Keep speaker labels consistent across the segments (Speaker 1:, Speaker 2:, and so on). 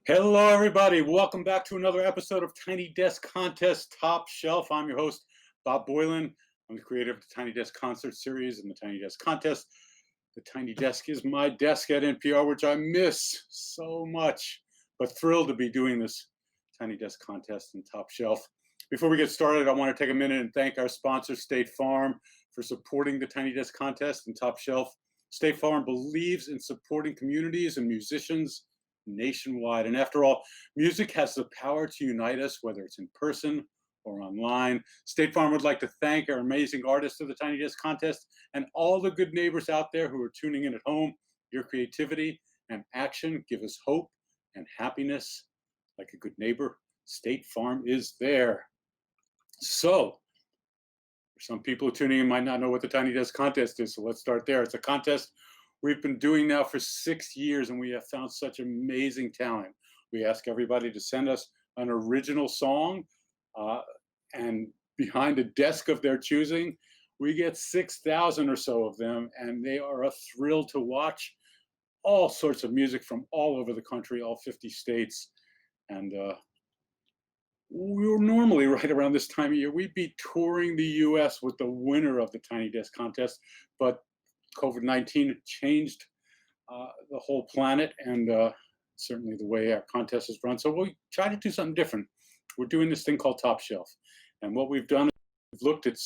Speaker 1: Hello, everybody. Welcome back to another episode of Tiny Desk Contest Top Shelf. I'm your host, Bob Boilen. I'm the creator of the Tiny Desk Concert Series and the Tiny Desk Contest. The Tiny Desk is my desk at NPR, which I miss so much, but thrilled to be doing this Tiny Desk Contest and Top Shelf. Before we get started, I want to take a minute and thank our sponsor, State Farm, for supporting the Tiny Desk Contest and Top Shelf. State Farm believes in supporting communities and musicians nationwide. And after all, music has the power to unite us, whether it's in person or online. State Farm would like to thank our amazing artists of the Tiny Desk Contest and all the good neighbors out there who are tuning in at home. Your creativity and action give us hope and happiness. Like a good neighbor, State Farm is there. So, for some people who tuning in might not know what the Tiny Desk Contest is, so let's start there. It's a contest we've been doing now for 6 years, and we have found such amazing talent. We ask everybody to send us an original song, and behind a desk of their choosing, we get 6,000 or so of them, and they are a thrill to watch. All sorts of music from all over the country, all 50 states. And we're normally right around this time of year, we'd be touring the US with the winner of the Tiny Desk Contest, but COVID-19 changed the whole planet and certainly the way our contest is run. So we try to do something different. We're doing this thing called Top Shelf. And what we've done is we've looked at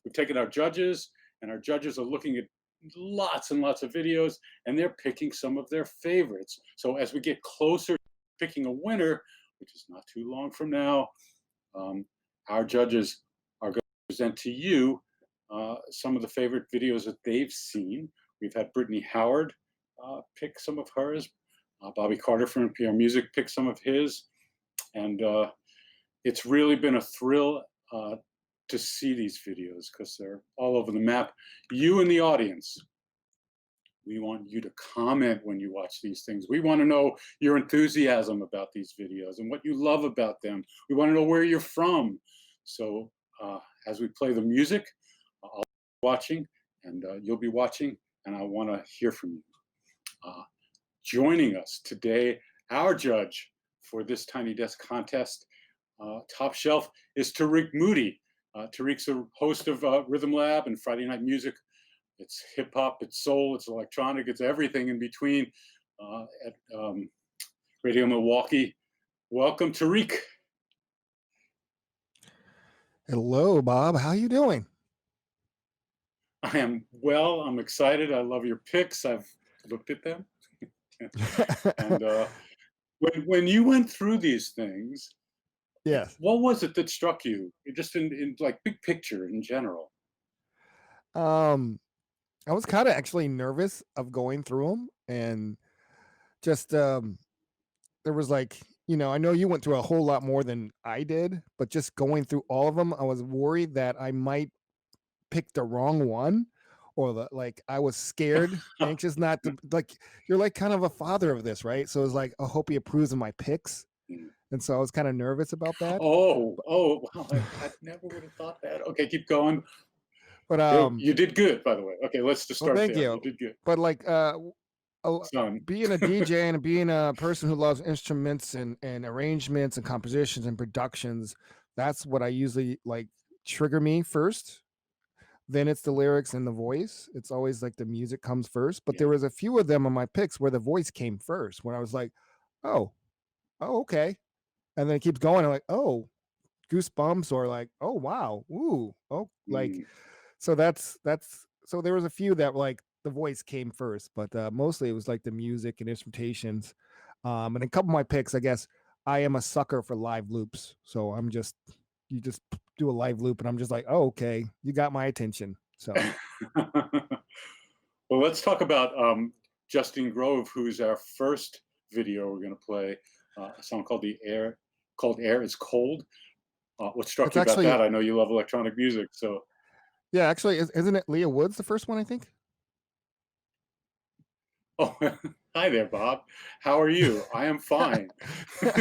Speaker 1: we've taken our judges, and our judges are looking at lots and lots of videos, and they're picking some of their favorites. So as we get closer to picking a winner, which is not too long from now, our judges are going to present to you some of the favorite videos that they've seen. We've had Brittany Howard pick some of hers. Bobby Carter from NPR Music picked some of his. And it's really been a thrill to see these videos because they're all over the map. You in the audience, we want you to comment when you watch these things. We want to know your enthusiasm about these videos and what you love about them. We want to know where you're from. So as we play the music, I'll be watching and you'll be watching, and I want to hear from you. Joining us today, our judge for this Tiny Desk Contest Top Shelf is Tarik Moody. Tarik's a host of Rhythm Lab and Friday Night Music. It's hip hop, it's soul, it's electronic, it's everything in between at Radio Milwuakkee. Welcome, Tarik.
Speaker 2: Hello, Bob. How you doing?
Speaker 1: I am well. I'm excited. I love your picks. I've looked at them. And when you went through these things,
Speaker 2: Yes.
Speaker 1: what was it that struck you? Just in like big picture in general.
Speaker 2: I was kind of actually nervous of going through them, and just there was like, I know you went through a whole lot more than I did, but just going through all of them, I was worried that I might pick the wrong one, or I was scared, anxious not to, like, you're like kind of a father of this, right? So it's like, I hope he approves of my picks. And so I was kind of nervous about that.
Speaker 1: Oh, wow. I never would have thought that. Okay, keep going.
Speaker 2: But
Speaker 1: you did good, by the way. Okay, let's just start
Speaker 2: thank
Speaker 1: there.
Speaker 2: you.
Speaker 1: You did good.
Speaker 2: But being a DJ and being a person who loves instruments and arrangements and compositions and productions, that's what I usually like trigger me first. Then it's the lyrics and the voice. It's always like the music comes first. But there was a few of them on my picks where the voice came first, when I was like, oh, okay. And then it keeps going. I'm like, oh, goosebumps, or like, oh, wow. Ooh. Oh, like, so so there was a few that like the voice came first, but mostly it was like the music and instrumentations. And a couple of my picks, I guess I am a sucker for live loops. So you just do a live loop and I'm just like, oh, okay, you got my attention. So,
Speaker 1: well, let's talk about Justine Grove, who's our first video we're going to play. A song called Air is Cold. What struck you about that? I know you love electronic music, so.
Speaker 2: Yeah, actually, isn't it Leah Woods, the first one, I think?
Speaker 1: Oh, hi there, Bob. How are you? I am fine. So,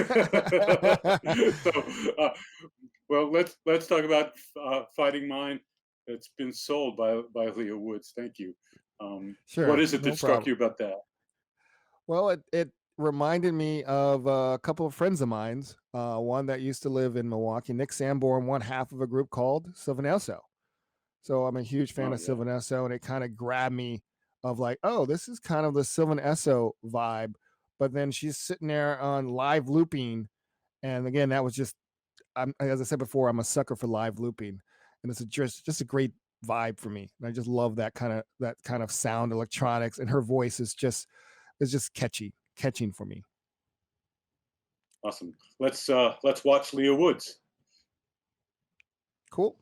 Speaker 1: well, let's talk about Fighting Mine. It's been sold by Leah Woods. Thank you.
Speaker 2: Sure.
Speaker 1: What is it that struck you about that?
Speaker 2: Well, reminded me of a couple of friends of mine's. One that used to live in Milwaukee, Nick Sanborn, one half of a group called Sylvan Esso. So I'm a huge fan
Speaker 1: Oh
Speaker 2: of
Speaker 1: yeah.
Speaker 2: Sylvan Esso, and it kind of grabbed me of like, oh, this is kind of the Sylvan Esso vibe. But then she's sitting there on live looping, and again, that was just, as I said before, I'm a sucker for live looping, and it's just a great vibe for me. And I just love that kind of sound, electronics, and her voice is just catching for me.
Speaker 1: Awesome. Let's watch Leah Woods.
Speaker 2: Cool.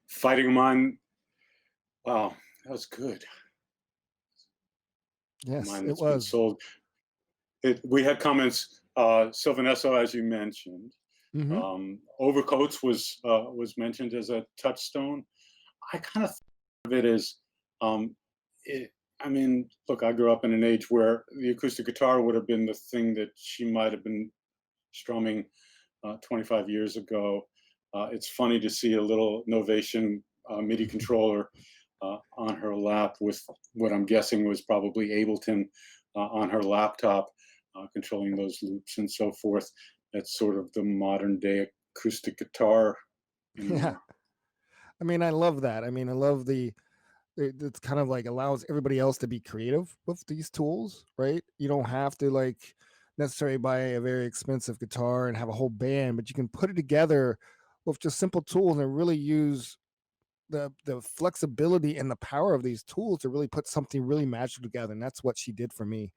Speaker 1: Fighting Mind. Wow, that was good.
Speaker 2: Yes,
Speaker 1: Mine
Speaker 2: it
Speaker 1: that's been
Speaker 2: was.
Speaker 1: sold. We had comments. Sylvan Esso, as you mentioned.
Speaker 2: Hmm.
Speaker 1: Overcoats was mentioned as a touchstone. I kind of think of it as, um, it, I mean, look, I grew up in an age where the acoustic guitar would have been the thing that she might have been strumming 25 years ago. It's funny to see a little Novation MIDI controller on her lap with what I'm guessing was probably Ableton on her laptop, controlling those loops and so forth. That's sort of the modern day acoustic guitar
Speaker 2: Yeah.
Speaker 1: anymore.
Speaker 2: I mean, I love that. I mean, I love it's kind of like allows everybody else to be creative with these tools, right? You don't have to like necessarily buy a very expensive guitar and have a whole band, but you can put it together with just simple tools and really use the flexibility and the power of these tools to really put something really magical together. And that's what she did for me.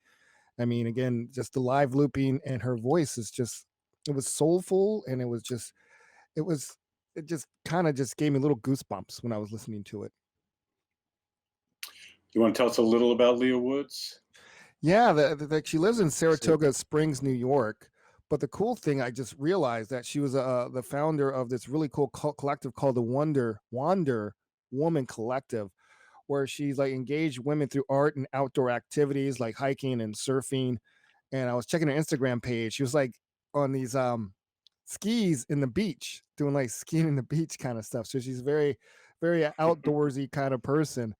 Speaker 2: I mean, again, just the live looping and her voice is just, it was soulful, and it was just, it was, it just kind of just gave me little goosebumps when I was listening to it.
Speaker 1: You want to tell us a little about Leah Woods?
Speaker 2: Yeah, she lives in Saratoga Springs, New York. But the cool thing, I just realized that she was the founder of this really cool collective called the Wander Woman Collective, where she's like engaged women through art and outdoor activities like hiking and surfing. And I was checking her Instagram page. She was like on these skis in the beach, doing like skiing in the beach kind of stuff. So she's very, very outdoorsy kind of person.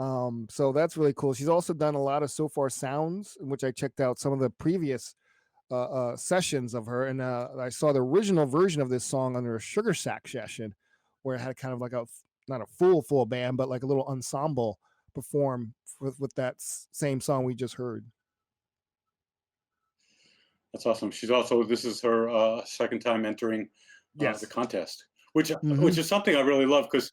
Speaker 2: So that's really cool. She's also done a lot of so far sounds, in which I checked out some of the previous sessions of her, and I saw the original version of this song under a Sugar Sack session, where it had kind of like a, not a full band, but like a little ensemble perform with that same song we just heard.
Speaker 1: That's awesome. She's also, this is her second time entering
Speaker 2: Yes.
Speaker 1: the contest, which is something I really love, because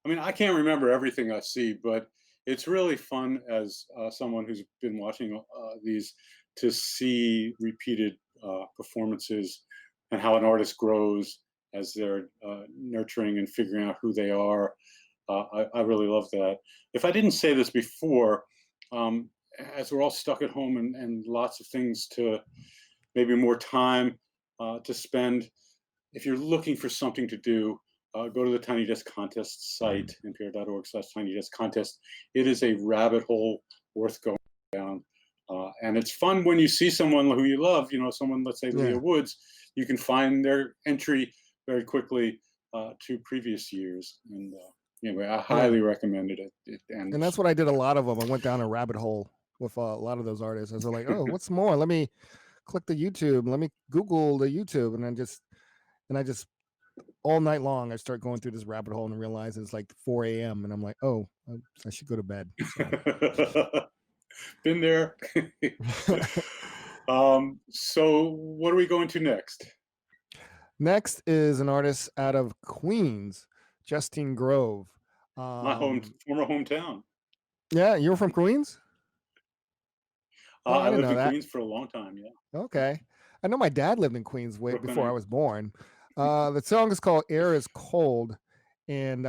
Speaker 1: I mean, I can't remember everything I see, but it's really fun as someone who's been watching these to see repeated performances and how an artist grows as they're nurturing and figuring out who they are. I really love that. If I didn't say this before, as we're all stuck at home and lots of things to, maybe more time to spend, if you're looking for something to do, go to the Tiny Desk Contest site, npr.org/Tiny Desk Contest. It is a rabbit hole worth going down. And it's fun when you see someone who you love, someone, let's say Leah Woods, you can find their entry very quickly to previous years. And anyway, I highly recommended it.
Speaker 2: And that's what I did a lot of them. I went down a rabbit hole with a lot of those artists. I was like, oh, what's more? Let me click the YouTube. Let me Google the YouTube. And I just all night long, I start going through this rabbit hole and realize it's like 4 a.m. And I'm like, oh, I should go to bed.
Speaker 1: So. Been there. So what are we going to next?
Speaker 2: Next is an artist out of Queens, Justine Grove.
Speaker 1: My former hometown.
Speaker 2: Yeah, you're from Queens?
Speaker 1: I lived in Queens for a long time, yeah.
Speaker 2: Okay. I know my dad lived in Queens way before I was born. The song is called Air is Cold. And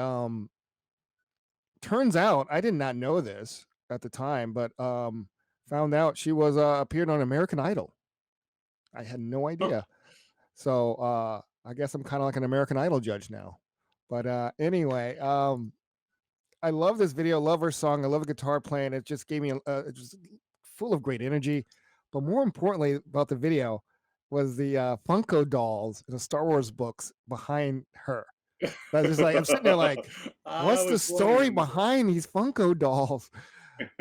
Speaker 2: turns out, I did not know this at the time, but found out she was appeared on American Idol. I had no idea. So I guess I'm kind of like an American Idol judge now. But anyway, I love this video, love her song, I love the guitar playing. It just gave me it was full of great energy. But more importantly about the video was the Funko dolls in the Star Wars books behind her. I was just like, I'm sitting there like, what's the story behind these Funko dolls?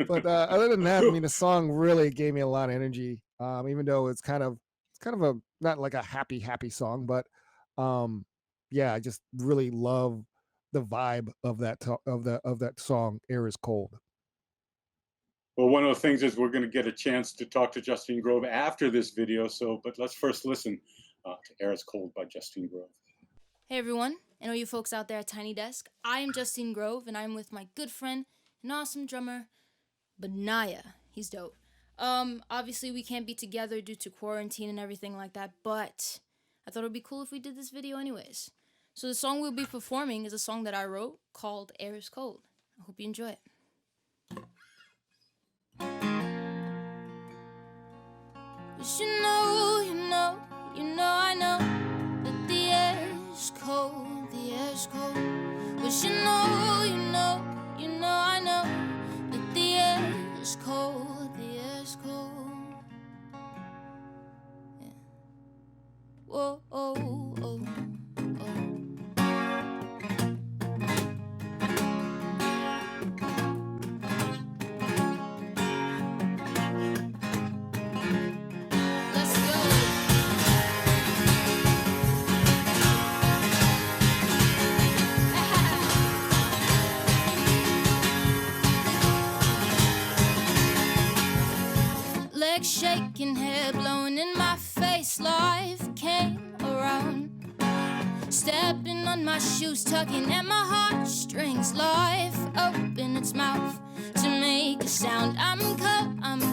Speaker 2: But other than that, I mean, the song really gave me a lot of energy. Even though it's kind of a not like a happy song, but yeah, I just really love the vibe of that song. Air is Cold.
Speaker 1: Well, one of the things is we're going to get a chance to talk to Justine Grove after this video. But let's first listen to Air is Cold by Justine Grove.
Speaker 3: Hey everyone, and all you folks out there at Tiny Desk. I am Justine Grove, and I'm with my good friend and awesome drummer, Benaya. He's dope. Obviously we can't be together due to quarantine and everything like that, but I thought it would be cool if we did this video anyways. So the song we'll be performing is a song that I wrote called Air is Cold. I hope you enjoy it. Cause you know, I know that the air is cold, the air is cold. Cause you know, I know that the air is cold, the air is cold. Yeah. Whoa, oh, oh, oh. Legs shaking, hair blowing in my face. Life came around, stepping on my shoes, tugging at my heartstrings. Life opened its mouth to make a sound. I'm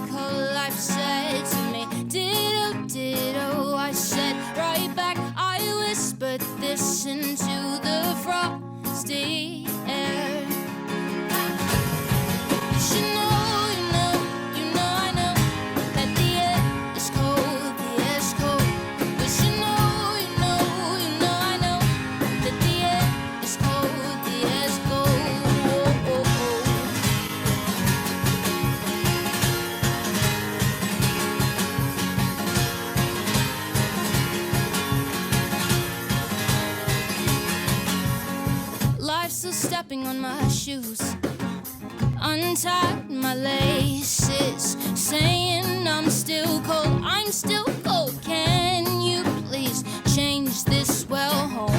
Speaker 3: cold, life said to me. Ditto, ditto, I said right back. I whispered this into the frosty air. You know, I know that the air is cold, the air's cold. But you know, I know that the air is cold, the air's cold. Oh, oh, oh. Life's still stepping on my shoes. Untied my laces, saying I'm still cold, I'm still cold. Can you please change this? Well, home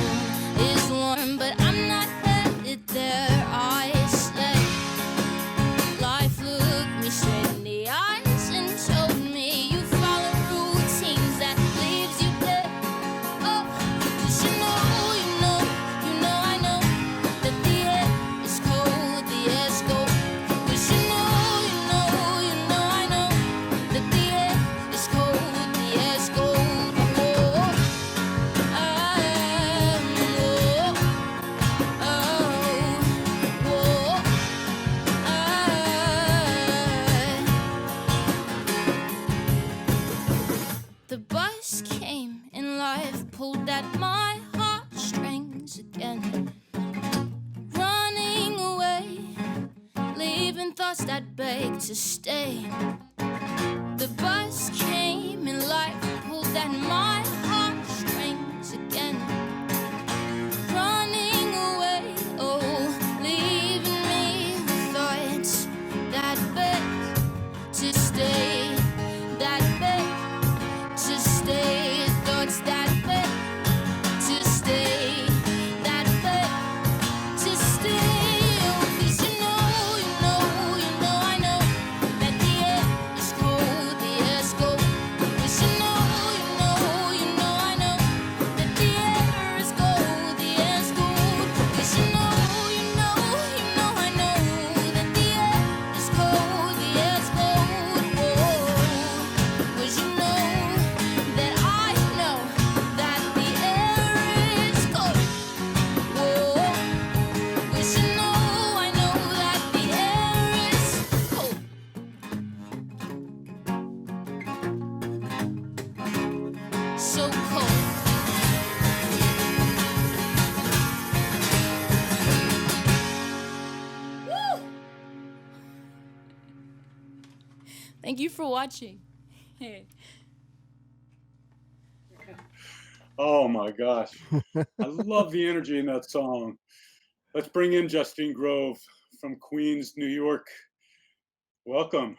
Speaker 3: is warm, but I'm not headed there. I said, life looked me straight in the eyes and told me you follow routines that leaves you dead. Oh, 'cause you know, I know that the air is cold, the air's cold. The bus came and life pulled at my heartstrings again. Running away, leaving thoughts that beg to stay. The bus came and life pulled at my heartstrings again. Running away, oh, leaving me with thoughts that beg to stay. That beg to stay. Thoughts that beg to stay. That beg to stay. Oh, 'cause you know, I know that the air is cold, the air's cold. 'Cause you know, I know that the air is cold, the air's cold. 'Cause you know, I know that the air is cold, the air's cold. Oh, 'cause you know that I know that the air is cold. Oh, 'cause you know, I know that the air is cold. So cold. Woo! Thank you for watching. Hey.
Speaker 1: Oh my gosh. I love the energy in that song. Let's bring in Justine Grove from Queens, New York. Welcome.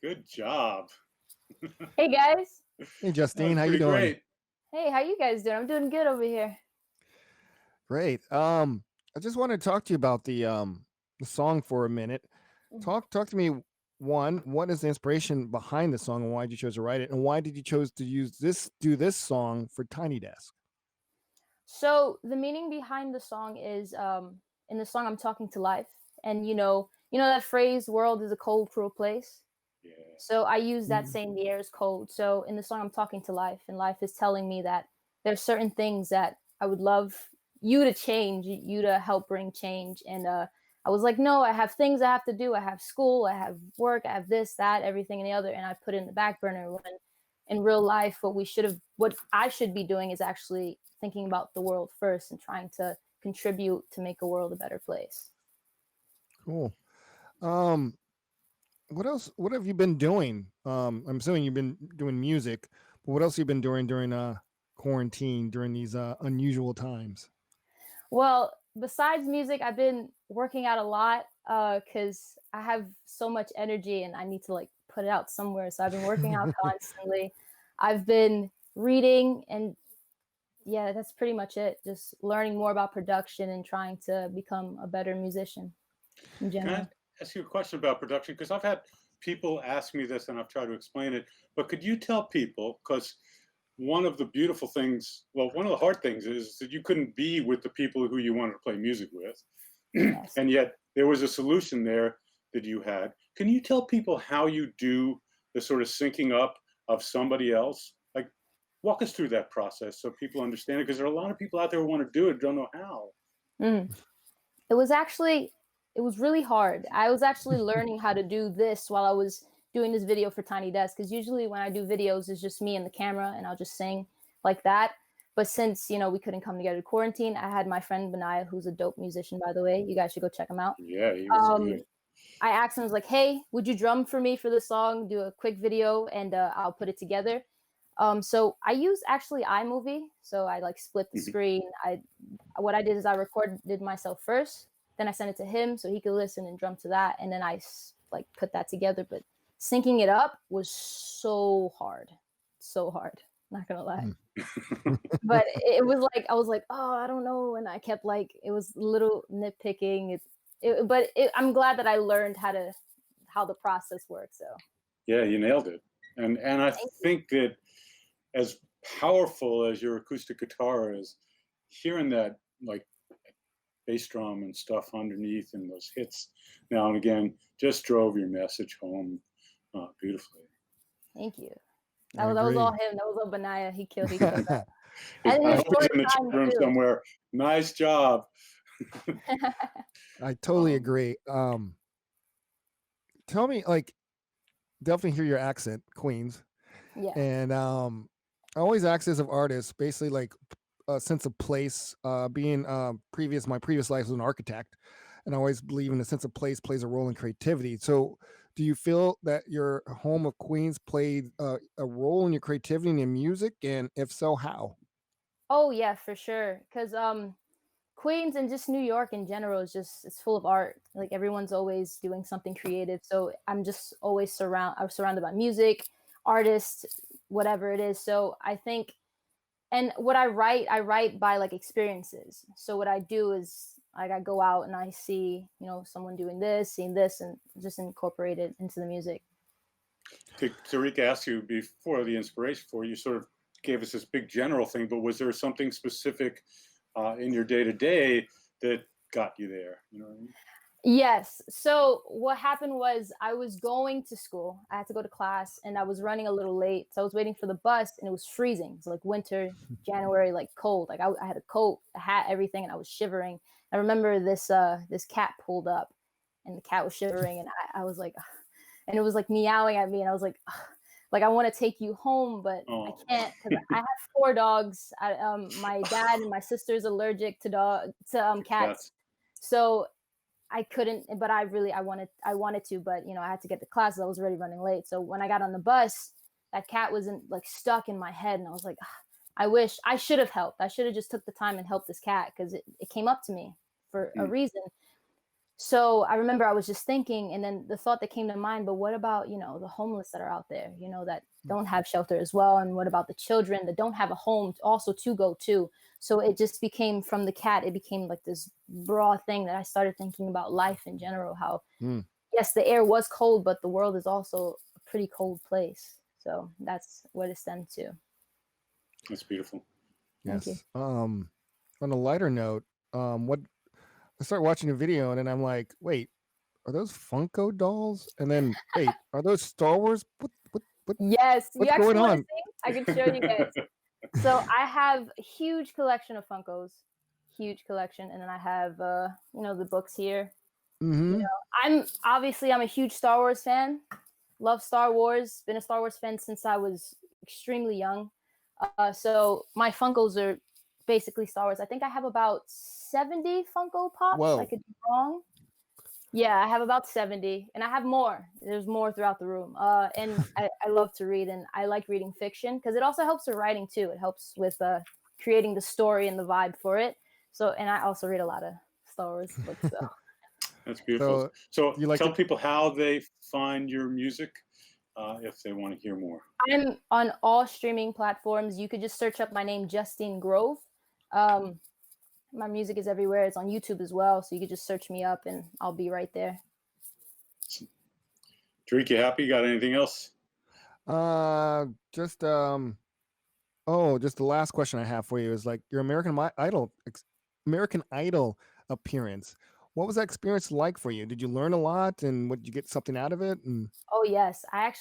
Speaker 1: Good job.
Speaker 4: Hey guys.
Speaker 2: Hey
Speaker 1: That
Speaker 2: Justine,
Speaker 1: was
Speaker 2: how you
Speaker 1: pretty
Speaker 2: doing?
Speaker 1: great.
Speaker 4: Hey, how you guys doing? I'm doing good over here.
Speaker 2: Great. I just want to talk to you about the song for a minute. Talk to me. One, what is the inspiration behind the song, and why did you choose to write it, and why did you chose to do this song for Tiny Desk?
Speaker 4: So the meaning behind the song is in the song I'm talking to life. And you know that phrase, world is a cold, cruel place.
Speaker 1: Yeah.
Speaker 4: So I use that saying the air is cold. So in the song I'm talking to life, and life is telling me that there's certain things that I would love you to change, you to help bring change. And I was like, no, I have things I have to do. I have school, I have work, I have this, that, everything and the other. And I put it in the back burner when in real life, what I should be doing is actually thinking about the world first and trying to contribute to make a world a better place.
Speaker 2: Cool. What else? What have you been doing? I'm assuming you've been doing music, but what else have you been doing during quarantine, during these unusual times?
Speaker 4: Well, besides music, I've been working out a lot because I have so much energy and I need to like put it out somewhere. So I've been working out constantly. I've been reading, and yeah, that's pretty much it. Just learning more about production and trying to become a better musician in
Speaker 1: Can I
Speaker 4: general.
Speaker 1: ask you a question about production? Because I've had people ask me this and I've tried to explain it, but could you tell people, because one of the beautiful things, well, one of the hard things is that you couldn't be with the people who you wanted to play music with.
Speaker 4: Yes.
Speaker 1: And yet there was a solution there that you had. Can you tell people how you do the sort of syncing up of somebody else? Like, walk us through that process so people understand it, because there are a lot of people out there who want to do it, don't know how.
Speaker 4: It was really hard. I was actually learning how to do this while I was doing this video for Tiny Desk, because usually when I do videos, it's just me and the camera and I'll just sing like that. But since, we couldn't come together to quarantine, I had my friend Benaya, who's a dope musician, by the way. You guys should go check him out.
Speaker 1: Yeah, he was good.
Speaker 4: I asked him, I was like, hey, would you drum for me for this song, do a quick video, and I'll put it together. So I use actually iMovie. So I like split the screen. What I did is I recorded myself first, then I sent it to him so he could listen and drum to that. And then I like put that together. But syncing it up was so hard. Not gonna lie. But it was like, I was like, oh, I don't know. And I kept like, it was a little nitpicking. I'm glad that I learned how the process works. So
Speaker 1: yeah, you nailed it. And I think that as powerful as your acoustic guitar is, hearing that like bass drum and stuff underneath and those hits now and again just drove your message home beautifully.
Speaker 4: Thank you. That was all him. That was all Benaya. He killed that. And
Speaker 1: I was in the chat room somewhere. Nice job.
Speaker 2: I totally agree. Tell me, like, definitely hear your accent, Queens.
Speaker 4: Yeah.
Speaker 2: And I always ask this of artists, basically like a sense of place. Being my previous life was an architect, and I always believe in a sense of place plays a role in creativity. So do you feel that your home of Queens played a role in your creativity and your music? And if so, how?
Speaker 4: Oh yeah, for sure. Because Queens and just New York in general it's full of art. Like everyone's always doing something creative. So I'm just always surrounded by music, artists, whatever it is. So I think, and what I write by like experiences. So what I do is like I go out and I see, someone doing this, seeing this, and just incorporate it into the music.
Speaker 1: Tarik asked you before the inspiration for you sort of gave us this big general thing, but was there something specific in your day-to-day that got you there? You know what I mean?
Speaker 4: Yes. So what happened was I was going to school. I had to go to class and I was running a little late. So I was waiting for the bus and it was freezing. It's like winter, January, like cold. Like I had a coat, a hat, everything, and I was shivering. I remember this cat pulled up and the cat was shivering and I was like, ugh. And it was like meowing at me and I was like, ugh. Like I want to take you home, but I can't because I have 4 dogs. My dad and my sister's allergic to cats. So I couldn't, but I wanted to, but I had to get to class. I was already running late. So when I got on the bus, that cat wasn't like stuck in my head. And I was like, I wish I should have helped. I should have just took the time and helped this cat because it came up to me for a reason. So I remember I was just thinking, and then the thought that came to mind, but what about, the homeless that are out there, that don't have shelter as well? And what about the children that don't have a home also to go to? So it just became, from the cat, it became like this broad thing that I started thinking about life in general, how, yes, the air was cold, but the world is also a pretty cold place. So that's what it stemmed to.
Speaker 1: That's beautiful.
Speaker 2: Yes. On a lighter note, I started watching a video and then I'm like, wait, are those Funko dolls? And then, wait, are those Star Wars? What?
Speaker 4: Yes,
Speaker 2: what's going on?
Speaker 4: I can show you guys. So I have a huge collection of Funkos, and then I have the books here.
Speaker 2: Mm-hmm.
Speaker 4: I'm a huge Star Wars fan. Love Star Wars. Been a Star Wars fan since I was extremely young. So my Funkos are basically Star Wars. I think I have about 70 Funko Pops.
Speaker 2: Whoa.
Speaker 4: I could be wrong. Yeah, I have about 70, and I have more. There's more throughout the room. And I love to read, and I like reading fiction because it also helps with writing too. It helps with creating the story and the vibe for it. So, and I also read a lot of Star Wars books. So.
Speaker 1: That's beautiful. So tell people how they find your music if they want to hear more.
Speaker 4: I'm on all streaming platforms. You could just search up my name, Justine Grove. My music is everywhere. It's on YouTube as well. So you could just search me up and I'll be right there.
Speaker 1: Tarik, you happy? Got anything else?
Speaker 2: Just Oh, just the last question I have for you is like your American Idol appearance. What was that experience like for you? Did you learn a lot, and what did you get something out of it? And
Speaker 4: Oh yes, I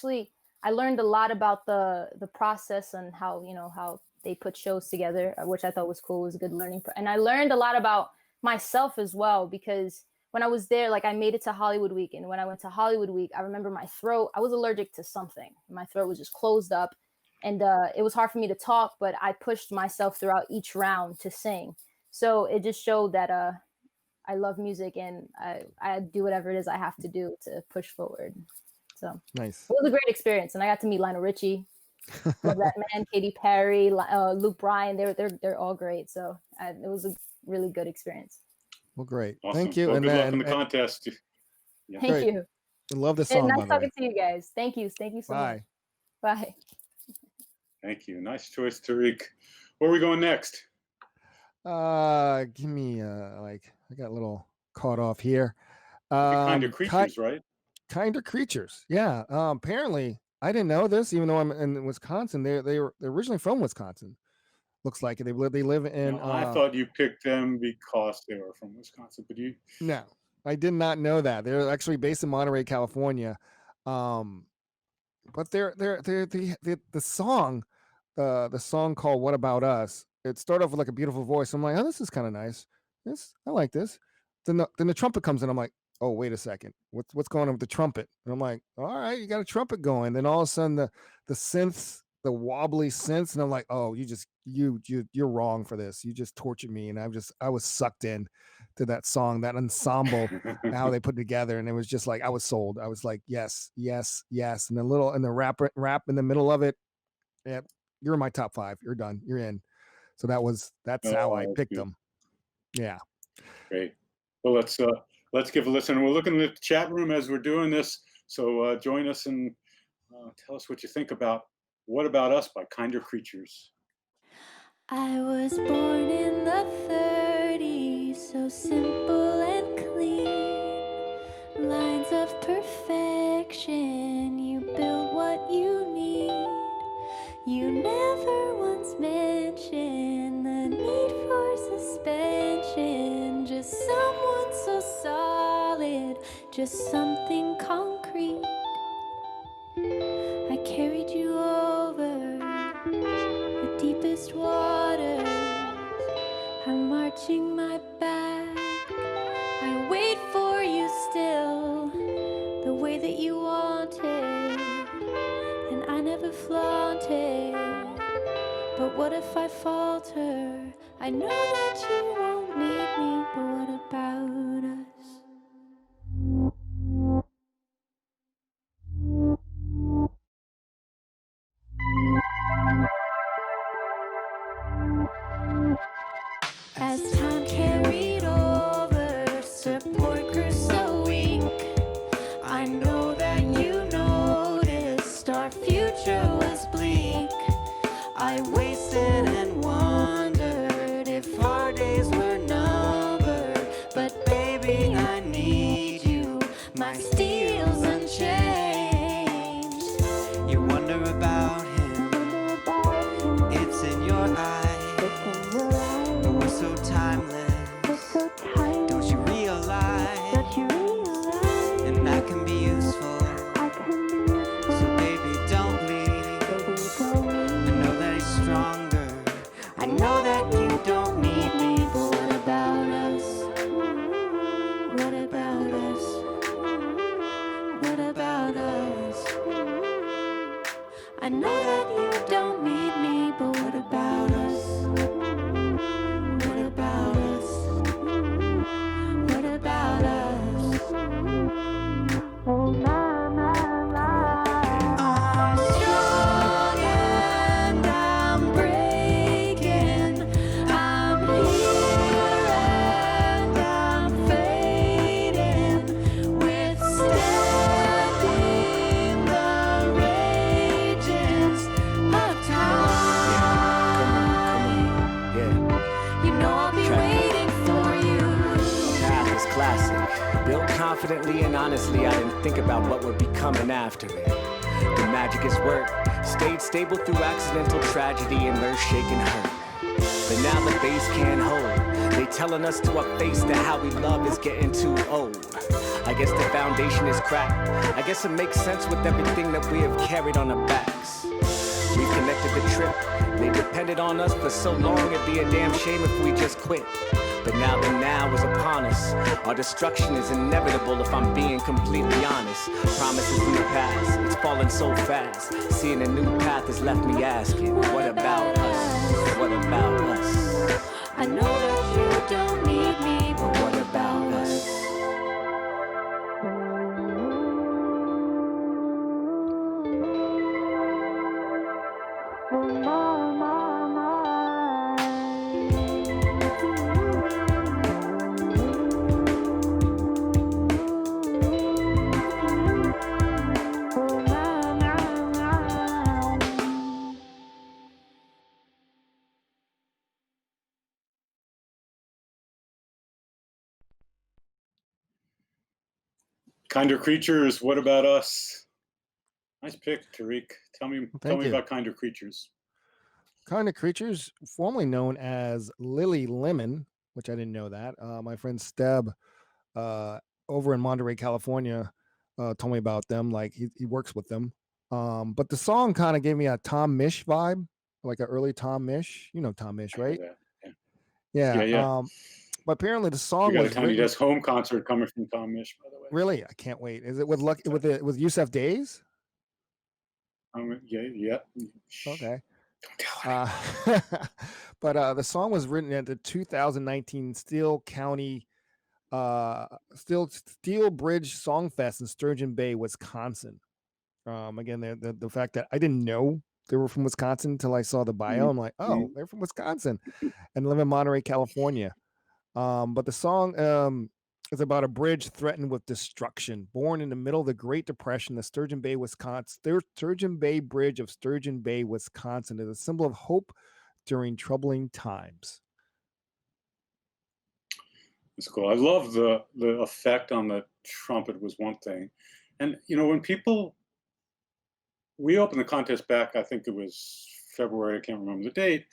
Speaker 4: learned a lot about the process and how how they put shows together, which I thought was cool. It was a good and I learned a lot about myself as well because when I was there, like I made it to Hollywood Week, and when I went to Hollywood Week, I remember my throat. I was allergic to something. My throat was just closed up, and it was hard for me to talk. But I pushed myself throughout each round to sing. So it just showed that I love music and I do whatever it is I have to do to push forward. So
Speaker 2: nice.
Speaker 4: it was a great experience, and I got to meet Lionel Richie, love that man, Katy Perry, Luke Bryan. They're all great. So it was a really good experience.
Speaker 2: Well, great.
Speaker 1: Awesome.
Speaker 2: Thank you.
Speaker 1: Well,
Speaker 2: and
Speaker 1: good luck in the
Speaker 2: and
Speaker 1: contest. Yeah.
Speaker 4: Thank
Speaker 2: Great.
Speaker 4: you.
Speaker 2: I love the
Speaker 4: And
Speaker 2: song.
Speaker 4: nice
Speaker 2: By the way.
Speaker 4: talking to you guys. Thank you. Thank you so
Speaker 2: Bye.
Speaker 4: much. Bye.
Speaker 1: Thank you. Nice choice, Tarik. Where are we going next?
Speaker 2: Give me like I got a little caught off here.
Speaker 1: Kind of creatures, right?
Speaker 2: Kinder Creatures. Yeah. Apparently, I didn't know this, even though I'm in Wisconsin. They're originally from Wisconsin. Looks like it. They live in.
Speaker 1: No, I thought you picked them because they were from Wisconsin, but you.
Speaker 2: No, I did not know that. They're actually based in Monterey, California. But the song, the song called "What About Us." It started off with like a beautiful voice. I'm like, oh, this is kind of nice. I like this. Then the trumpet comes in. I'm like, oh, wait a second. What's going on with the trumpet? And I'm like, all right, you got a trumpet going. Then all of a sudden the synths, the wobbly synths, and I'm like, oh, you're wrong for this. You just tortured me, and I was sucked in to that song, that ensemble, how they put it together, and it was just like I was sold. I was like, yes, yes, yes, and the rap in the middle of it. Yeah, you're in my top 5. You're done. You're in. So that's how I picked them. Yeah.
Speaker 1: Great. Well, let's give a listen. We're looking at the chat room as we're doing this. So join us and tell us what you think about "What About Us" by Kinder Creatures.
Speaker 5: I was born in the 30s, so simple and clean. Lines of perfection, you build what you need. You never once mentioned the need for suspension. Just someone so solid, just something concrete. I carried you over the deepest waters. I'm marching my back. I wait for you still, the way that you wanted. And I never flaunted. But what if I falter? I know that you won't need me, but what about us? As time carried over, support grew so weak. I know that you noticed our future was bleak. I wasted and wondered if our days were numbered. But baby, I need you, my steel's unchanged.
Speaker 6: You wonder about him, it's in your eyes. But we're so timeless, don't you realize? And that can be useful. So baby, don't leave. I know that he's stronger. I know that you don't need me.
Speaker 5: But what about us? What about us? What about us? I know that you don't need me, but what about us? What about us? What about us? Oh my, my, my. I'm strong and I'm breaking. I'm here and I'm fading. Withstanding the rages of time.
Speaker 6: Yeah,
Speaker 5: You know I'll be waiting for you.
Speaker 6: path is classic. Built confidently and honestly, I didn't think about what would be coming after it. The magic is work,
Speaker 7: Stayed stable through accidental tragedy and earth-shaking hurt. But now the base can't hold. They telling us to our face that how we love is getting too old. I guess the foundation is cracked. I guess it makes sense with everything that we have carried on our backs. We've connected the trip. They depended on us for so long, it'd be a damn shame if we just quit. But now the now is upon us. Our destruction is inevitable if I'm being completely honest. Promises in the past, it's fallen so fast. Seeing a new path has left me asking, what about us? What about us?
Speaker 5: I know that you don't need me, but
Speaker 7: What about us?
Speaker 1: Kinder Creatures, What About Us? Nice pick, Tarik. Tell me
Speaker 2: Thank you.
Speaker 1: about Kinder Creatures.
Speaker 2: Kind of Creatures, formerly known as Lily Lemon, which I didn't know that. My friend Steb over in Monterey, California, told me about them. Like he works with them. But the song kind of gave me a Tom Misch vibe, like an early Tom Misch. You know Tom Misch,
Speaker 1: I heard
Speaker 2: right?
Speaker 1: that. Yeah.
Speaker 2: Yeah. But apparently the
Speaker 1: We
Speaker 2: song
Speaker 1: got a
Speaker 2: was
Speaker 1: Tiny
Speaker 2: written.
Speaker 1: Desk home concert coming from Tom Misch, by the way.
Speaker 2: Really, I can't wait. Is it with Yusef Days?
Speaker 1: Yeah.
Speaker 2: Okay.
Speaker 1: Don't tell her.
Speaker 2: But the song was written at the 2019 Steel Bridge Song Fest in Sturgeon Bay, Wisconsin. Again, the fact that I didn't know they were from Wisconsin until I saw the bio. I'm like, oh, they're from Wisconsin, and live in Monterey, California. But the song is about a bridge threatened with destruction. Born in the middle of the Great Depression, the Sturgeon Bay Bridge of Sturgeon Bay, Wisconsin is a symbol of hope during troubling times.
Speaker 1: It's cool. I love the effect on the trumpet was one thing. And, when we opened the contest back, I think it was February, I can't remember the date.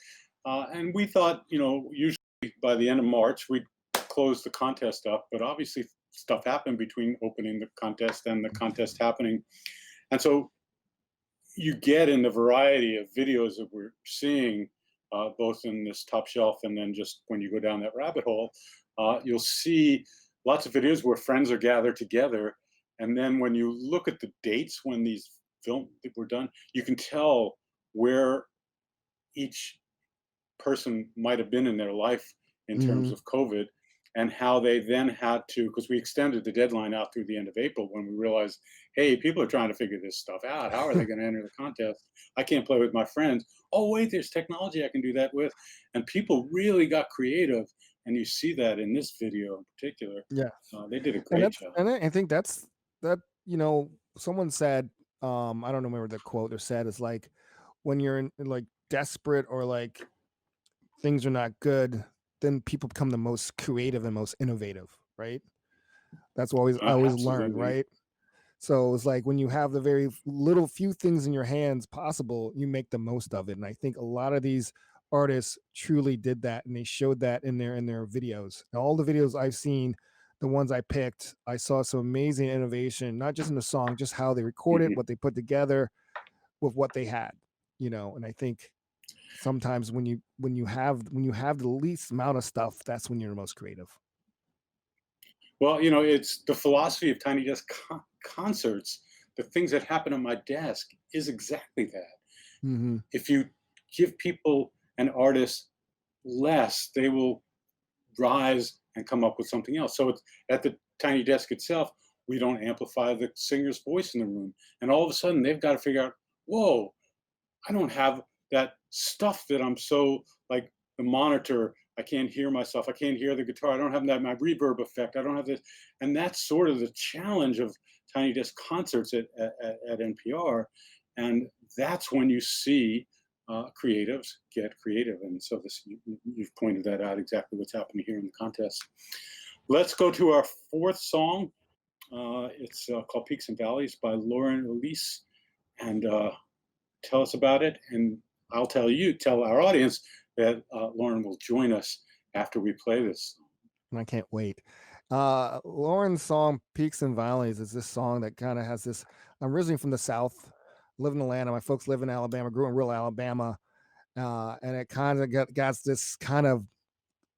Speaker 1: And we thought, usually by the end of March, we'd close the contest up, but obviously stuff happened between opening the contest and the contest happening. And so you get in the variety of videos that we're seeing, both in this top shelf and then just when you go down that rabbit hole, you'll see lots of videos where friends are gathered together. And then when you look at the dates when these films were done, you can tell where each person might have been in their life in terms of COVID, and how they then had to, because we extended the deadline out through the end of April when we realized, hey, people are trying to figure this stuff out. How are they going to enter the contest? I can't play with my friends. Oh, wait, there's technology I can do that with. And people really got creative. And you see that in this video in particular.
Speaker 2: Yeah.
Speaker 1: They did a great job.
Speaker 2: And I think that, someone said, I don't remember the quote or said, it's like when you're in like desperate or like things are not good, then people become the most creative and most innovative, right? That's what I always learn, right? So it's like when you have the very few things in your hands possible, you make the most of it. And I think a lot of these artists truly did that, and they showed that in their videos. And all the videos I've seen, the ones I picked, I saw some amazing innovation, not just in the song, just how they recorded, what they put together with what they had, and I think sometimes when you have the least amount of stuff, that's when you're the most creative.
Speaker 1: Well, it's the philosophy of Tiny Desk concerts. The things that happen on my desk is exactly that. If you give people and artists less, they will rise and come up with something else. So it's at the Tiny Desk itself, we don't amplify the singer's voice in the room. And all of a sudden they've got to figure out, whoa, I don't have that stuff that I'm so like the monitor. I can't hear myself. I can't hear the guitar. I don't have that, my reverb effect. I don't have this. And that's sort of the challenge of Tiny Desk concerts at NPR. And that's when you see creatives get creative. And so you've pointed that out, exactly what's happening here in the contest. Let's go to our fourth song. It's called Peaks and Valleys by Lauren Elise. And tell us about it, and I'll tell our audience that Lauren will join us after we play this.
Speaker 2: And I can't wait. Lauren's song Peaks and Valleys is this song that kind of has this. I'm originally from the South, live in Atlanta. My folks live in Alabama, grew in real Alabama. And it kind of got this kind of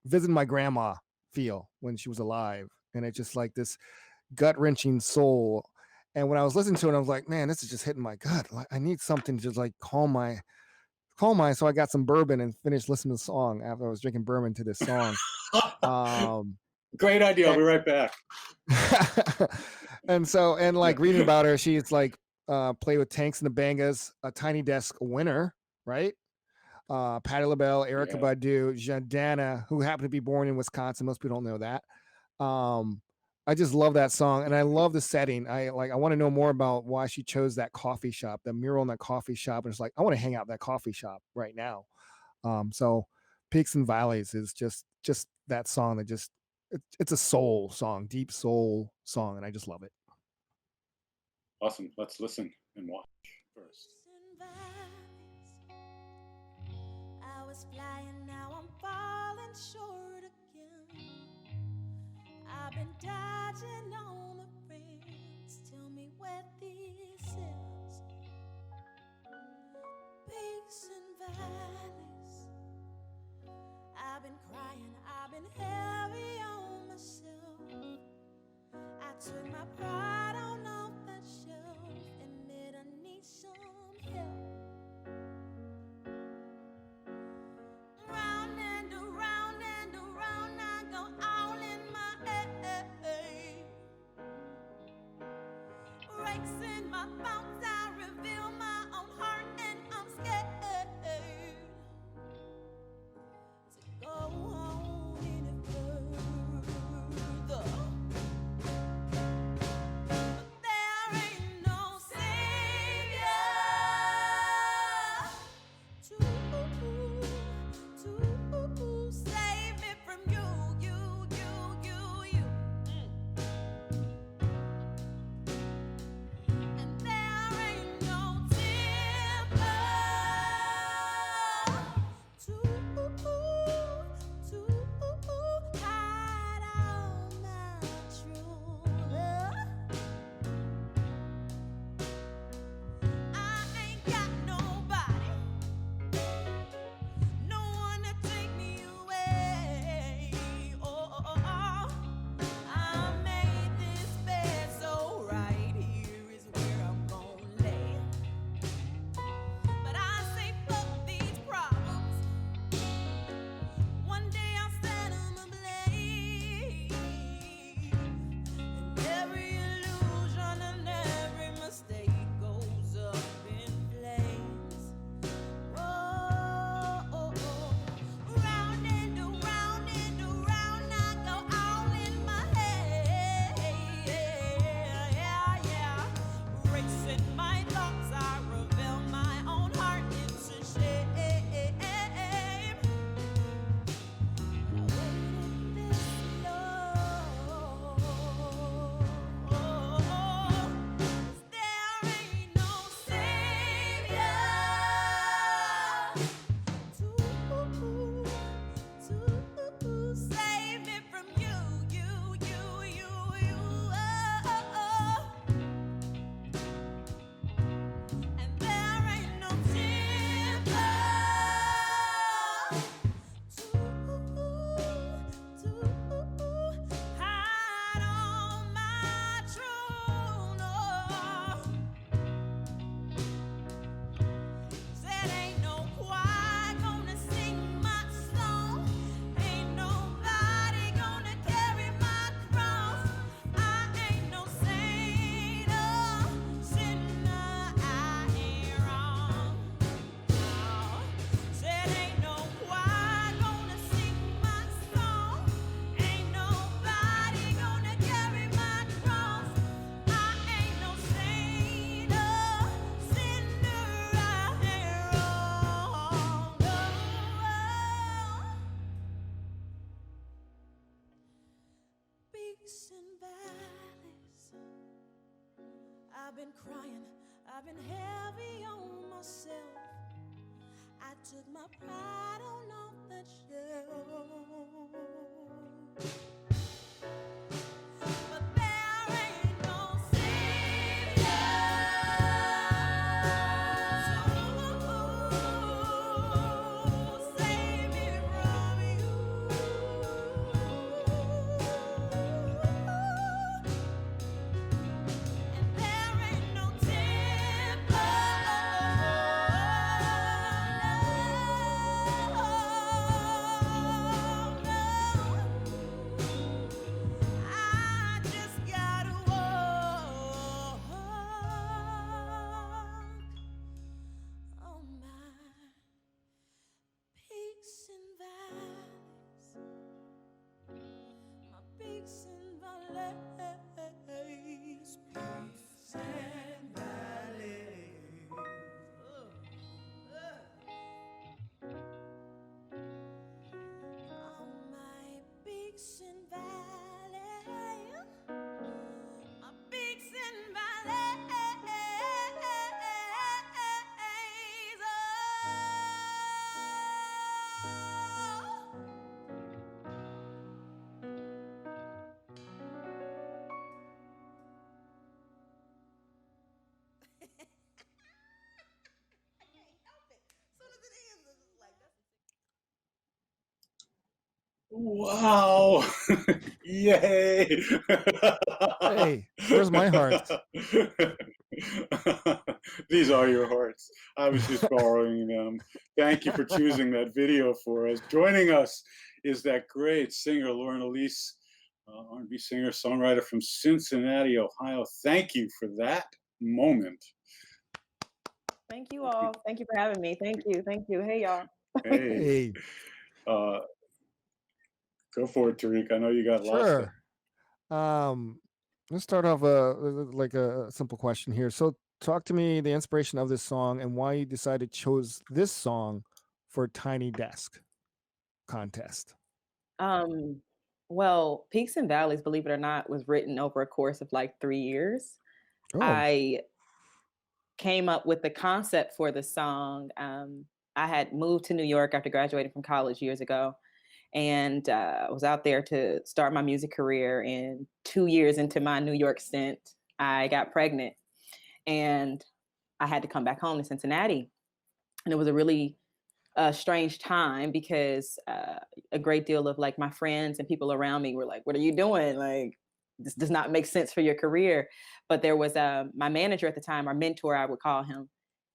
Speaker 2: visiting my grandma feel when she was alive. And it's just like this gut wrenching soul. And when I was listening to it, I was like, man, this is just hitting my gut. Like, I need something to just like calm my. So I got some bourbon and finished listening to the song after I was drinking bourbon to this song.
Speaker 1: Great idea. I'll be right back.
Speaker 2: and like reading about her, she's like played with Tanks and the Bangas, a Tiny Desk winner, right? Patti LaBelle, Erica Badu, Jadana, who happened to be born in Wisconsin. Most people don't know that. I just love that song, and I love the setting. I want to know more about why she chose that coffee shop, the mural in that coffee shop, and it's like I want to hang out in that coffee shop right now. So Peaks and Valleys is just that song that just it's a soul song, deep soul song, and I just love it.
Speaker 1: Awesome. Let's listen and watch first.
Speaker 5: I was flying, now I'm falling short again. I've been dodging on the rings. Tell me where this is. Peaks and valleys. I've been crying, I've been heavy on myself. I took my pride on off that shelf. Admit I need some help. Round and around, I go all in my head. Racing my thoughts, I reveal my own heart, and I'm scared to go on any further. But there ain't no savior to save me from you. And there ain't no temper to hide all my true love. I ain't got nobody, no one to take me away. I made this bed, so right here is where I'm gonna lay. But I say fuck these problems. One day I'll set 'em ablaze. And every illusion and every mistake goes up in flames. Whoa, round and around, I go all in my head. Yeah. Racing my thoughts, I reveal my own heart into shame. There ain't no savior to save me from you. And there ain't no temper to hide all my true north. Said ain't no choir gonna sing my song. Ain't nobody gonna carry my cross. I ain't no saint or sinner, I ain't wrong. Said ain't no choir gonna sing my song. Ain't nobody gonna carry my cross. I ain't no saint or sinner, I ain't wrong. Peaks and valleys. I've been crying,
Speaker 8: I've been heavy on myself. I took my pride on off that shelf. But there ain't no savior. So save me from you. And there ain't no temple. I just gotta walk on my peaks and valleys, my peaks and valleys, peaks and valleys. On my peaks and valleys, my peaks and valleys. I can't help it. As soon as it ends, it's just like that's.
Speaker 1: Wow. Yay.
Speaker 2: Hey, where's my heart?
Speaker 1: These are your hearts. I was just borrowing them. Thank you for choosing that video for us. Joining us is that great singer, Lauren Elise, R&B singer, songwriter from Cincinnati, Ohio. Thank you for that moment.
Speaker 9: Thank you all. Thank you for having me. Thank you. Thank you. Hey, y'all.
Speaker 1: Hey,
Speaker 2: Hey,
Speaker 1: go for it, Tarik. I know you got lots of.
Speaker 2: sure. Let's start off like a simple question here. So, talk to me the inspiration of this song and why you decided to choose this song for Tiny Desk contest.
Speaker 9: Well, Peaks and Valleys, believe it or not, was written over a course of like 3 years.
Speaker 2: Oh,
Speaker 9: I came up with the concept for the song. I had moved to New York after graduating from college years ago, and was out there to start my music career. And 2 years into my New York stint, I got pregnant, and I had to come back home to Cincinnati. And it was a really strange time because a great deal of like my friends and people around me were like, "What are you doing? Like, this does not make sense for your career." But there was my manager at the time, our mentor, I would call him.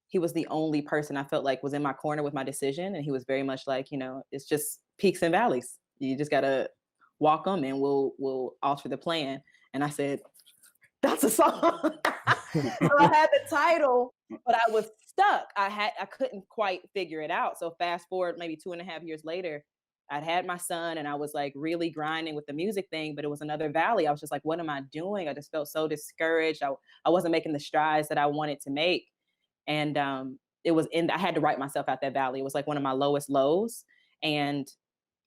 Speaker 9: He was the only person I felt like was in my corner with my decision, and he was very much like, it's just peaks and valleys. You just gotta walk them, and we'll alter the plan. And I said, "That's a song." So I had the title, but I was stuck. I couldn't quite figure it out. So fast forward maybe 2.5 years later, I'd had my son, and I was like really grinding with the music thing, but it was another valley. I was just like, what am I doing? I just felt so discouraged. I wasn't making the strides that I wanted to make. And I had to write myself out that valley. It was like one of my lowest lows. And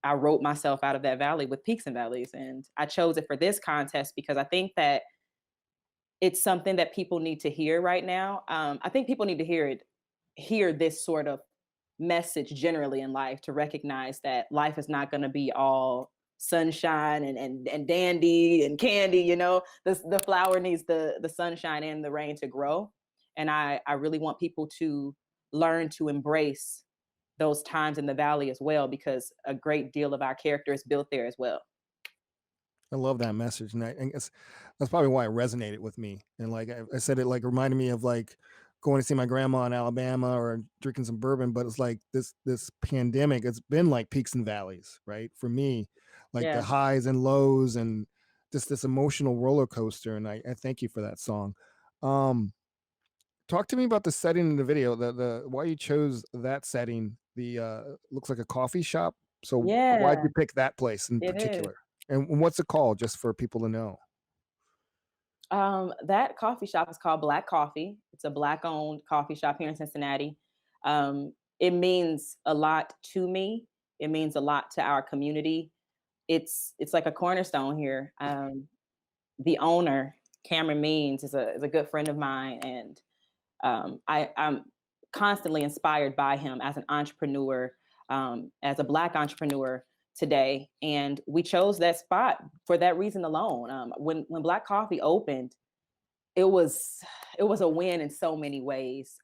Speaker 9: I wrote myself out of that valley with peaks and valleys. And I chose it for this contest because I think that it's something that people need to hear right now. I think people need to hear this sort of message generally in life, to recognize that life is not going to be all sunshine and dandy and candy. The flower needs the sunshine and the rain to grow. And I really want people to learn to embrace those times in the valley as well, because a great deal of our character is built there as well.
Speaker 2: I love that message, and I guess that's probably why it resonated with me. And like I said, it like reminded me of like going to see my grandma in Alabama or drinking some bourbon. But it's like this pandemic, it's been like peaks and valleys, right? For me, like the
Speaker 9: Yeah.
Speaker 2: highs and lows, and just this emotional roller coaster. And I thank you for that song. Talk to me about the setting in the video, the why you chose that setting. The looks like a coffee shop. So why'd
Speaker 9: Yeah,
Speaker 2: you pick that place in
Speaker 9: it is.
Speaker 2: particular? And what's it called, just for people to know?
Speaker 9: That coffee shop is called Black Coffee. It's a Black-owned coffee shop here in Cincinnati. It means a lot to me. It means a lot to our community. It's like a cornerstone here. The owner, Cameron Means, is a good friend of mine, and I'm constantly inspired by him as an entrepreneur, as a Black entrepreneur today. And we chose that spot for that reason alone. When Black Coffee opened, it was a win in so many ways.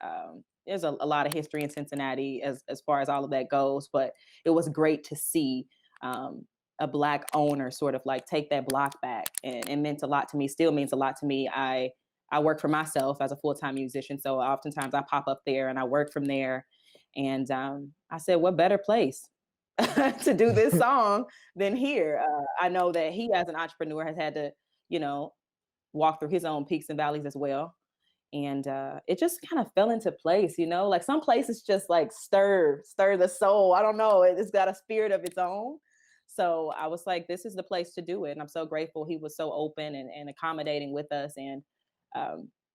Speaker 9: There's a lot of history in Cincinnati as far as all of that goes, but it was great to see a Black owner sort of like take that block back, and it meant a lot to me. Still means a lot to me. I work for myself as a full-time musician, so oftentimes I pop up there and I work from there. And I said, what better place to do this song than here? I know that he, as an entrepreneur, has had to, walk through his own peaks and valleys as well. And it just kind of fell into place, like some places just like stir the soul. I don't know. It's got a spirit of its own. So I was like, this is the place to do it. And I'm so grateful he was so open and accommodating with us. And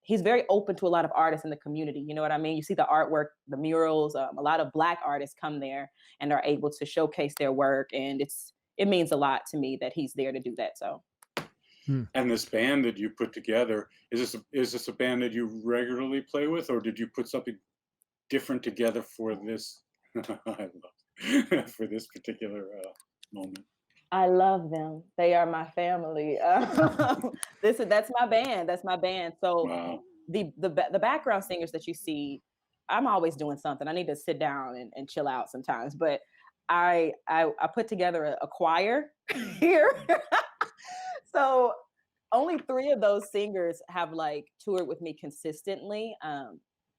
Speaker 9: he's very open to a lot of artists in the community. You know what I mean? You see the artwork, the murals, a lot of Black artists come there and are able to showcase their work. And it means a lot to me that he's there to do that. So.
Speaker 1: And this band that you put together, is this a band that you regularly play with, or did you put something different together for this? For this particular moment.
Speaker 9: I love them. They are my family. That's my band. That's my band. So wow. The background singers that you see, I'm always doing something. I need to sit down and chill out sometimes. But I put together a choir here. So only 3 of those singers have like toured with me consistently.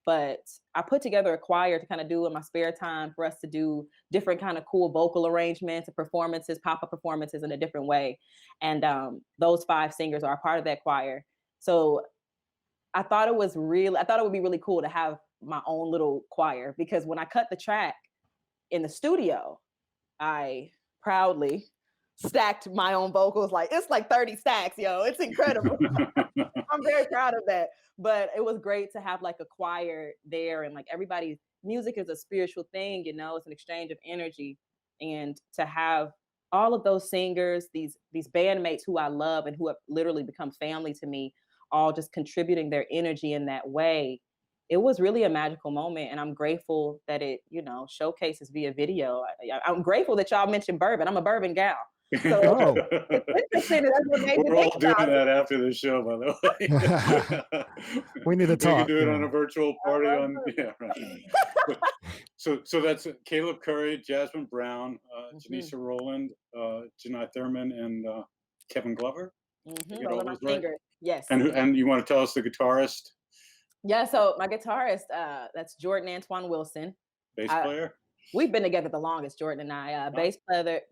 Speaker 9: But I put together a choir to kind of do in my spare time for us to do different kind of cool vocal arrangements and performances, pop-up performances in a different way. And those 5 singers are a part of that choir. So I thought it would be really cool to have my own little choir, because when I cut the track in the studio, I proudly stacked my own vocals. It's like 30 stacks, yo. It's incredible. I'm very proud of that. But it was great to have like a choir there, and like everybody's music is a spiritual thing, it's an exchange of energy. And to have all of those singers, these bandmates who I love and who have literally become family to me, all just contributing their energy in that way, it was really a magical moment. And I'm grateful that it, showcases via video. I'm grateful that y'all mentioned bourbon. I'm a bourbon gal. So it's interesting. That's what made me
Speaker 1: We're all
Speaker 9: think
Speaker 1: doing
Speaker 9: about
Speaker 1: that after the show, by the way.
Speaker 2: We need to talk.
Speaker 1: We can do it on a virtual party right. So that's Caleb Curry, Jasmine Brown, Janisha Rowland, Janai Thurman, and Kevin Glover.
Speaker 9: All my fingers. Yes.
Speaker 1: And you want to tell us the guitarist?
Speaker 9: Yeah, so my guitarist, that's Jordan Antoine Wilson.
Speaker 1: Bass player?
Speaker 9: We've been together the longest, Jordan and I. Bass player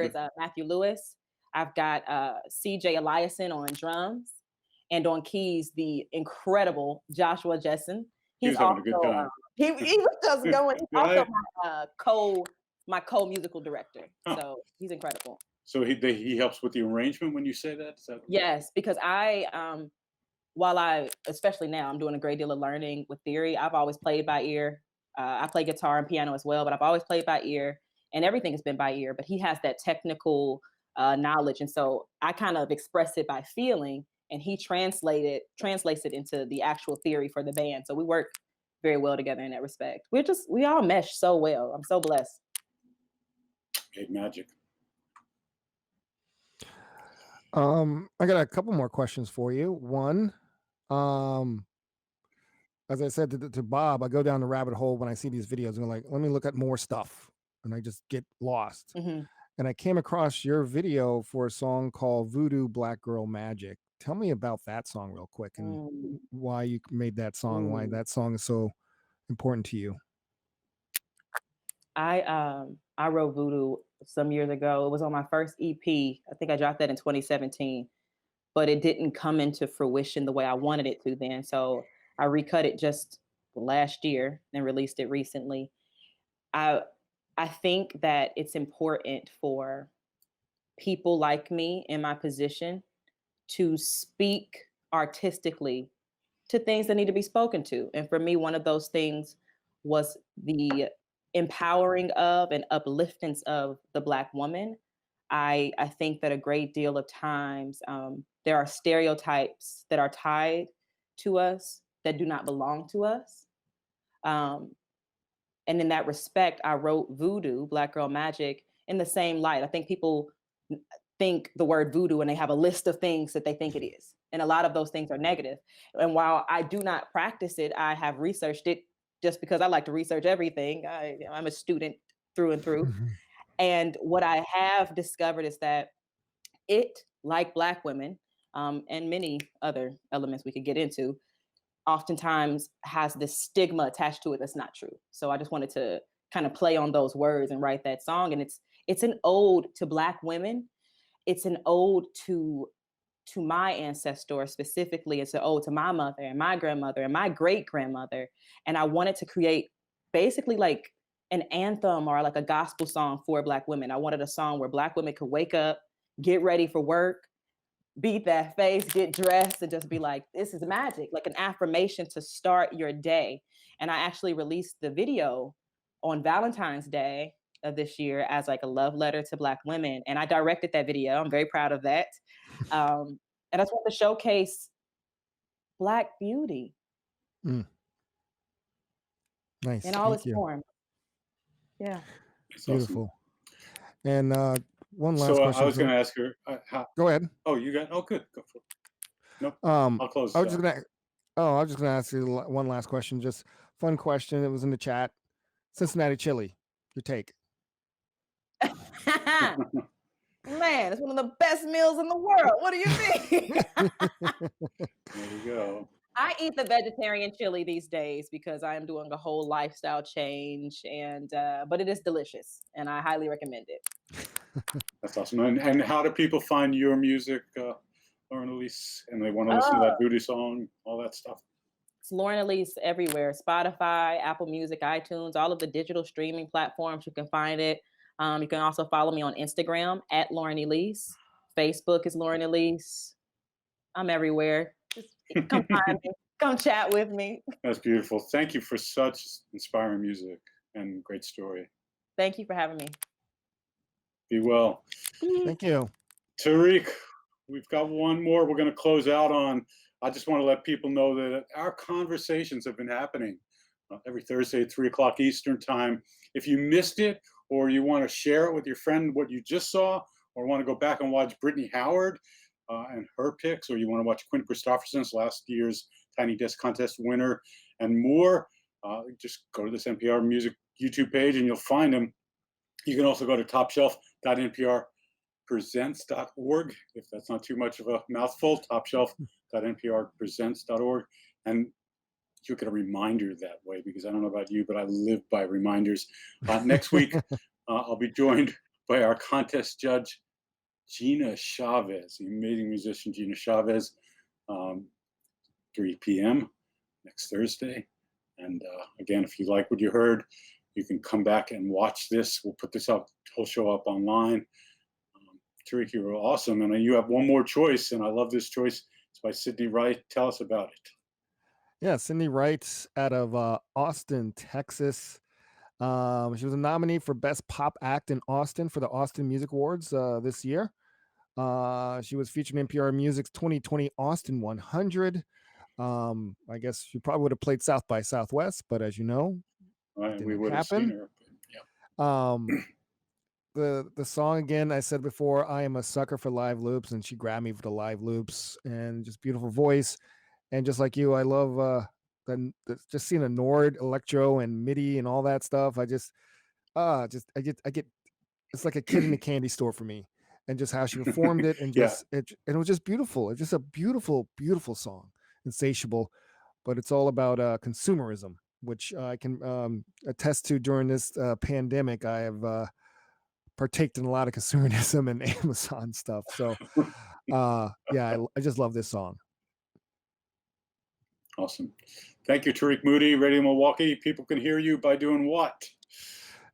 Speaker 9: is Matthew Lewis. I've got CJ Eliason on drums, and on keys, the incredible Joshua Jessen.
Speaker 1: He's having a good time.
Speaker 9: He was just going. He's also my co-musical director. So he's incredible.
Speaker 1: So he helps with the arrangement when you say that?
Speaker 9: Yes, because especially now, I'm doing a great deal of learning with theory. I've always played by ear. I play guitar and piano as well, but I've always played by ear, and everything has been by ear. But he has that technical knowledge, and so I kind of express it by feeling, and he translates it into the actual theory for the band. So we work very well together in that respect. We all mesh so well. I'm so blessed.
Speaker 1: Made magic.
Speaker 2: I got a couple more questions for you. One, as I said to Bob, I go down the rabbit hole when I see these videos and I'm like, let me look at more stuff, and I just get lost. And I came across your video for a song called Voodoo Black Girl Magic. Tell me about that song real quick, and why you made that song, why that song is so important to you.
Speaker 9: I wrote Voodoo some years ago. It was on my first EP. I think I dropped that in 2017, but it didn't come into fruition the way I wanted it to then. So I recut it just last year and released it recently. I think that it's important for people like me in my position to speak artistically to things that need to be spoken to. And for me, one of those things was the empowering of and upliftance of the Black woman. I think that a great deal of times there are stereotypes that are tied to us that do not belong to us. And in that respect, I wrote Voodoo, Black Girl Magic, in the same light. I think people think the word voodoo and they have a list of things that they think it is. And a lot of those things are negative. And while I do not practice it, I have researched it just because I like to research everything. I'm a student through and through. And what I have discovered is that it, like Black women, and many other elements we could get into, oftentimes has this stigma attached to it that's not true. So I just wanted to kind of play on those words and write that song. And it's an ode to Black women. It's an ode to my ancestor specifically. It's an ode to my mother and my grandmother and my great grandmother. And I wanted to create basically like an anthem or like a gospel song for Black women. I wanted a song where Black women could wake up, get ready for work, beat that face, get dressed, and just be like, this is magic, like an affirmation to start your day. And I actually released the video on Valentine's Day of this year as like a love letter to Black women. And I directed that video. I'm very proud of that. And I just want to showcase Black beauty
Speaker 2: Nice.
Speaker 9: in all
Speaker 2: Thank
Speaker 9: its
Speaker 2: you.
Speaker 9: forms. Yeah.
Speaker 1: It's awesome.
Speaker 2: Beautiful. And one last
Speaker 1: So
Speaker 2: question.
Speaker 1: I was going to ask her.
Speaker 2: Go ahead.
Speaker 1: Oh, you got? Oh, good. Go for it. Nope.
Speaker 2: I'll
Speaker 1: close.
Speaker 2: I was just gonna. Oh, I was just gonna ask you one last question. Just fun question. It was in the chat. Cincinnati chili. Your take.
Speaker 9: Man, it's one of the best meals in the world. What do you mean?
Speaker 1: There you go.
Speaker 9: I eat the vegetarian chili these days because I am doing a whole lifestyle change, and but it is delicious, and I highly recommend it.
Speaker 1: That's awesome. And how do people find your music, Lauren Elise, and they want to listen to that voodoo song, all that stuff?
Speaker 9: It's Lauren Elise everywhere: Spotify, Apple Music, iTunes, all of the digital streaming platforms. You can find it. You can also follow me on Instagram at Lauren Elise. Facebook is Lauren Elise. I'm everywhere. Just come find me. Come chat with me.
Speaker 1: That's beautiful. Thank you for such inspiring music and great story.
Speaker 9: Thank you for having me.
Speaker 1: Be well.
Speaker 2: Thank you.
Speaker 1: Tarik, we've got one more we're going to close out on. I just want to let people know that our conversations have been happening every Thursday at 3 o'clock Eastern time. If you missed it, or you want to share it with your friend what you just saw, or want to go back and watch Brittany Howard and her picks, or you want to watch Quinn Christopherson's last year's Tiny Desk Contest winner and more, just go to this NPR Music YouTube page and you'll find them. You can also go to topshelf.nprpresents.org, if that's not too much of a mouthful, topshelf.nprpresents.org. And you get a reminder that way, because I don't know about you, but I live by reminders. Next week, I'll be joined by our contest judge, Gina Chavez, the amazing musician Gina Chavez, 3 p.m. next Thursday. And again, if you like what you heard, you can come back and watch this. We'll put this up, whole show up online. Tarik, you were awesome. And you have one more choice, and I love this choice. It's by Sydney Wright. Tell us about it.
Speaker 2: Yeah, Sydney Wright out of Austin, Texas. She was a nominee for Best Pop Act in Austin for the Austin Music Awards this year. She was featured in NPR Music's 2020 Austin 100. I guess she probably would have played South by Southwest, but as you know,
Speaker 1: we would have seen her. Yeah.
Speaker 2: The song, again, I said before, I am a sucker for live loops, and she grabbed me for the live loops, and just beautiful voice. And just like you, I love just seeing a Nord, electro, and MIDI and all that stuff. I get it's like a kid in a candy store for me, and just how she performed it, and just and it was just beautiful. It's just a beautiful, beautiful song, insatiable. But it's all about consumerism, which I can attest to during this pandemic. I have partaked in a lot of consumerism and Amazon stuff. So I just love this song.
Speaker 1: Awesome. Thank you, Tarik Moody, Radio Milwuakkee. People can hear you by doing what?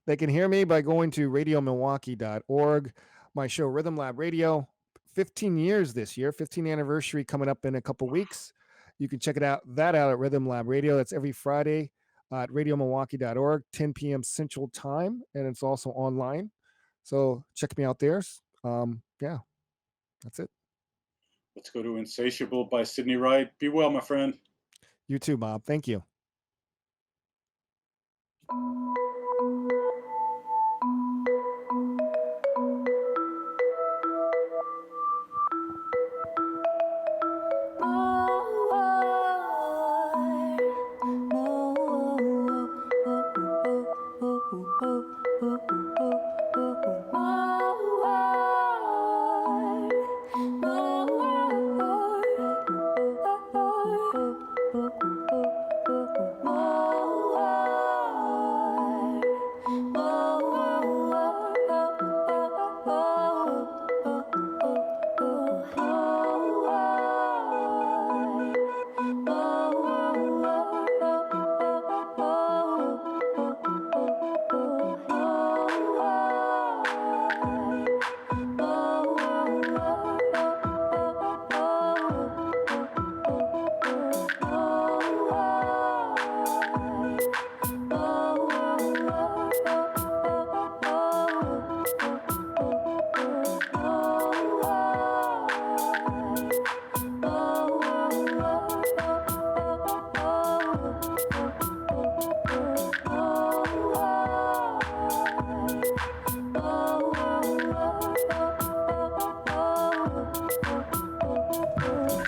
Speaker 2: They can hear me by going to radiomilwaukee.org. My show, Rhythm Lab Radio, 15 years this year, 15th anniversary coming up in a couple weeks. You can check that out at Rhythm Lab Radio. That's every Friday at radiomilwaukee.org, 10 p.m. Central Time, and it's also online. So check me out there. That's it.
Speaker 1: Let's go to Insatiable by Sydney Wright. Be well, my friend.
Speaker 2: You too, Bob. Thank you.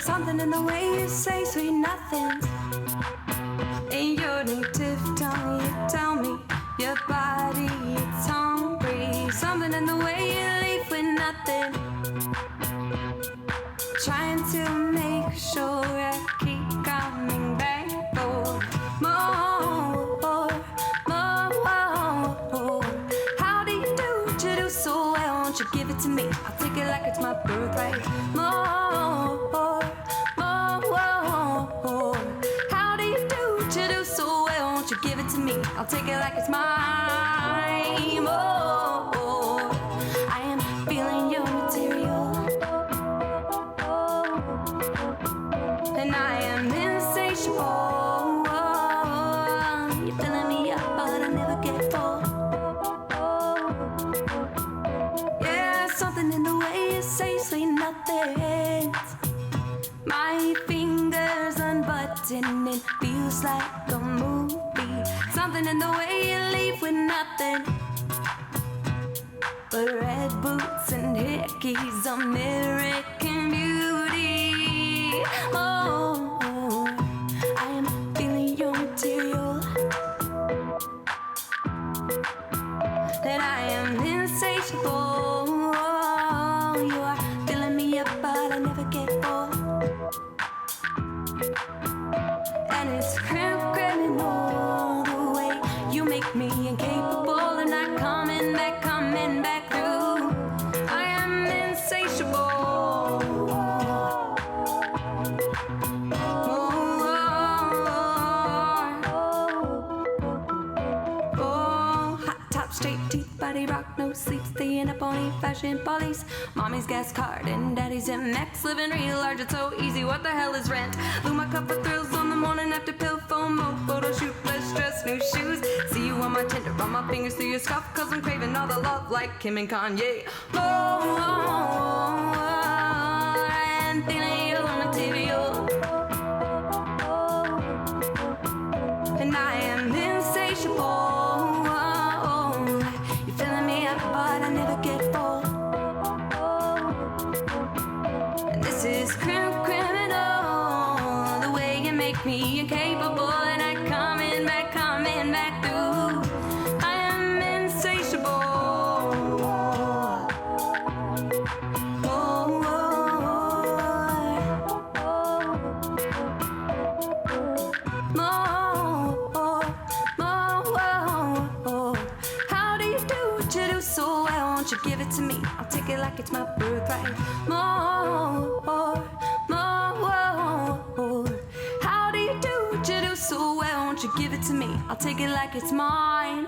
Speaker 5: Something in the way you say sweet nothings. In your native tongue, you tell me your body it's hungry. Something in the way you leave with nothing. Trying to make sure I keep coming back for more. How do you do what you do so well? Won't you give it to me? I'll take it like it's my birthright. How do you do what you do so well? Won't you give it to me? I'll take it like it's mine. I am feeling your material, and I am insatiable. You're filling me up, but I never get full. Yeah, something in the way you say sweet nothings. My fingers unbuttoning feels like a movie. Something in the way you leave with nothing but red boots and hickeys, American beauty. I am feeling your material, that I am insatiable. You are filling me up, but I never get full. And it's criminal the way you make me incapable of not coming back through. I am insatiable. Hot top, straight teeth, body rock, no sleep, staying up on fashion polys. Mommy's gas card and daddy's MX, living real large, it's so easy. What the hell is rent? Blew my cup for thrills on the morning after pill FOMO, photo shoot, less stress, new shoes. See you on my Tinder, run my fingers through your scuff, cause I'm craving all the love like Kim and Kanye. And feeling your material, and I am insatiable. You're filling me up, but I never get full. And this is criminal, the way you make me incapable, and I coming back through. I am insatiable. How do you do what you do so well? Won't you give it to me? I'll take it like it's my birthright. How do you do what you do so well? Won't you give it to me? I'll take it like it's mine.